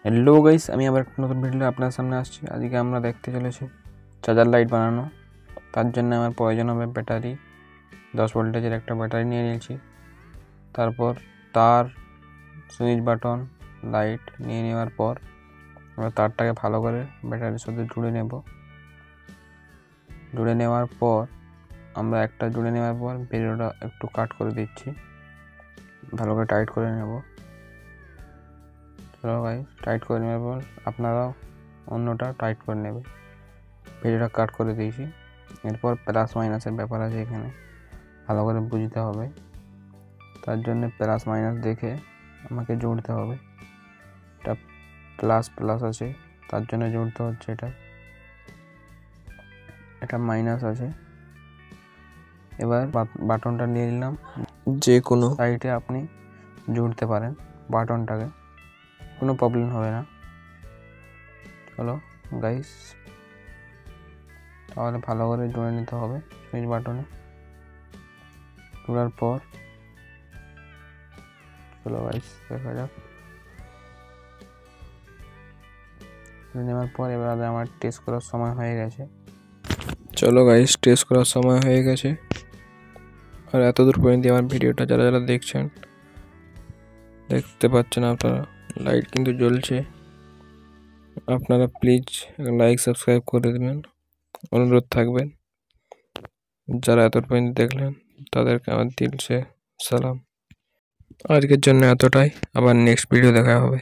Hello guys, আমি আবার একটা নতুন ভিডিও আপনার সামনে আসছি। আজকে আমরা দেখতে চলেছি চার্জার লাইট বানানো। তার জন্য আমার প্রয়োজন হবে ব্যাটারি। 10 ভোল্টেজের একটা ব্যাটারি নিয়ে নিয়েছি। তারপর তার, সুইচ বাটন, লাইট নিয়ে নেওয়ার পর আমরা তারটাকে ভালো করে ব্যাটারির সাথে জুড়ে নেব। জুড়ে নেওয়ার পর ভিডিওটা একটু কাট করে দিচ্ছি, ভালো করে টাইট করে নেব। চলো ভাই, টাইট করে নেওয়ার পর আপনারাও অন্যটা টাইট করে নেবে। ভিডিওটা কাট করে দিয়েছি। এরপর প্লাস মাইনাসের ব্যাপার আছে, এখানে ভালো করে বুঝতে হবে। তার জন্য প্লাস মাইনাস দেখে আমাকে জুড়তে হবে। এটা প্লাস প্লাস আছে, তার জন্য জুড়তে হচ্ছে এটা মাইনাস আছে। এবার বাটনটা নিয়ে নিলাম। যে কোনো সাইডে আপনি জুড়তে পারেন বাটনটাকে, কোনো প্রবলেম হবে না। চলো গাইস, তাহলে ভালো করে জুড়ে নিতে হবে সুইচ বাটনে। জোড়ার পর চলো গাইস দেখা যাক। নেওয়ার পর এবার আমার টেস্ট করার সময় হয়ে গেছে। চলো গাইস, টেস্ট করার সময় হয়ে গেছে। আর এতদূর পর্যন্ত আমার ভিডিওটা যারা যারা দেখছেন, দেখতে পাচ্ছেন আপনারা লাইট কিন্তু জ্বলছে। আপনারা প্লিজ লাইক সাবস্ক্রাইব করে দেবেন, অনুরোধ থাকবেন। যারা এত পর্যন্ত দেখলেন তাদেরকে আমার দিল সে সালাম। আজকের জন্য এতটাই, আবার নেক্সট ভিডিও দেখা হবে।